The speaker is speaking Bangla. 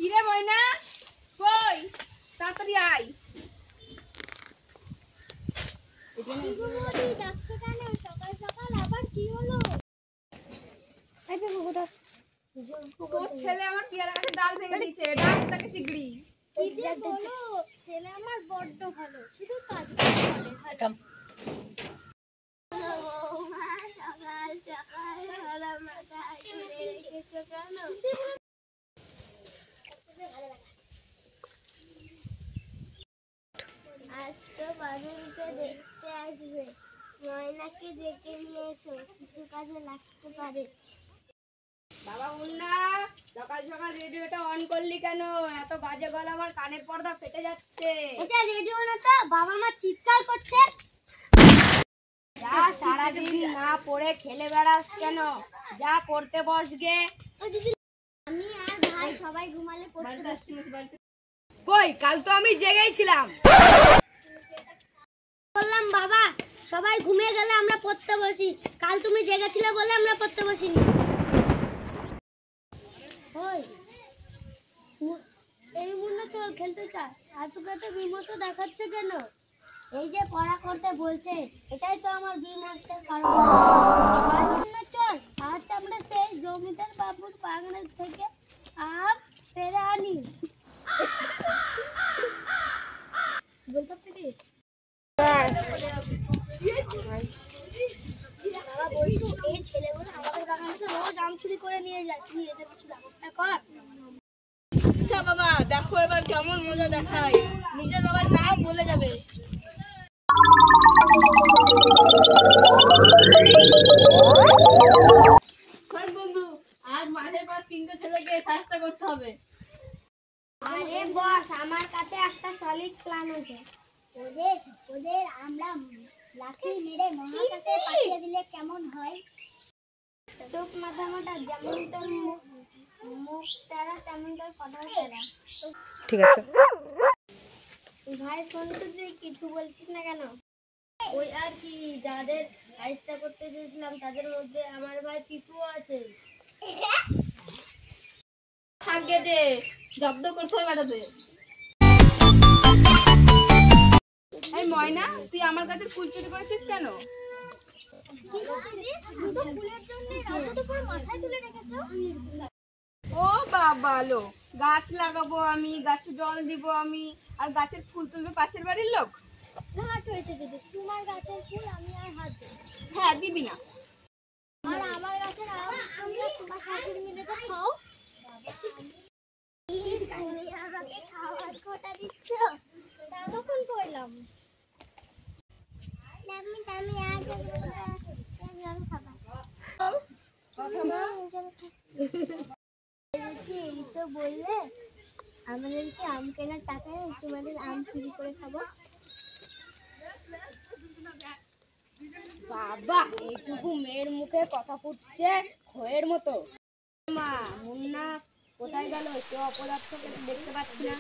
কিরে ময়না কই তাড়াতাড়ি আয়। যাচ্ছে কেন সকাল সকাল আবার কি হলো? তোর ছেলে আমার পেয়ারা গাছের ডাল ভেঙে দিয়েছে, ডাল তাকে শিগগিরি। কি যে বলো, ছেলে আমার বড্ড ভালো, শুধু কাজ করে। সকাল সকাল ভালো মাথায় তুলে রেখেছো কেন? আজ তো বাদলকে দেখতে আসবে, ময়নাকে ডেকে নিয়ে এসো, কিছু কাজে লাগতে পারে। বাবা মুন্না, সকাল সকাল রেডিওটা অন করলি কেন? এত বাজে গলা, আমার কানের পর্দা ফেটে যাচ্ছে। এটা রেডিও না তো, বাবা মা চিৎকার করছে। যা সারাদিন না পড়ে খেলে বেড়াস কেন? যা পড়তে বস গে। আমি আর ভাই সবাই ঘুমালে পড়তে বসি। কই, কাল তো আমি জেগেই ছিলাম। বললাম বাবা সবাই ঘুমিয়ে গেলে আমরা পড়তে বসি, কাল তুমি জেগেছিলে বলে আমরা পড়তে বসিনি। ওই এই মুন্না চল খেলতে চা, আজকে বিমর্ষ দেখাচ্ছে কেন? এই যে পড়া করতে বলছে, এটাই তো আমার বিমর্ষের কারণ। মুন্না চল, আজ আমরা সেই জমিদার বাবুর বাগানের থেকে আম পেড়ে আনি। বলতে পারি এই ছেলেগুলো আমাদের বাগান থেকে রোজ আম চুরি করে নিয়ে যায়, তুই এদের কিছু ব্যবস্থা কর। আচ্ছা বাবা, দেখো এবার কেমন মজা দেখায়, নিজের বাবার নাম বলে যাবে। বন্ধু, আজ মাঠের পর 3টে ছেলেকে শাস্তি করতে হবে। আরে বস, আমার কাছে একটা সলিড প্ল্যান আছে। ওদের আমরা লাঠি মেরে মহাকাশে পাঠিয়ে দিলে কেমন হয়? চোখ মাথা মাথা, যেমন তোর মুখ তেরা তেমন তোর কথা তেরা। ঠিক আছে ভাই শোন তো, তুই কিছু বলছিস না কেন? ওই আর কি, যাদের আইসটা করতে দিয়েছিলাম তাদের মধ্যে আমার ভাই পিকুও আছে। থাকবে দে, জব্দ করতে হবে ম্যাডামে। এই ময়না, তুই আমার কাছে ফুল চুরি করেছিস কেন? ও বাবা লো, গাছ লাগাবো আমি, গাছে জল দিব আমি, আর গাছের ফুল তুলবে পাশের বাড়ির লোক। ঘাট হয়েছে দিদি, তোমার গাছের ফুল আমি আর হাত দেব। হ্যাঁ দিবি না। আর আমার গাছের আম আমরা তোমার শাশুড়ি মিলে তো খাও। তুমি আমাকে খাওয়ার কথা দিচ্ছ? তা কখন কইলাম? আমি আর জল খাবো। এই তো বললে আমাদেরকে আম কেনার টাকায় তোমাদের আম চুরি করে খাবো। বাবা, এইটুকু মেয়ের মুখে কথা ফুটছে খয়ের মতো। মা মুন্না কোথায় গেল? সে অপদার্থকে দেখতে পাচ্ছি না।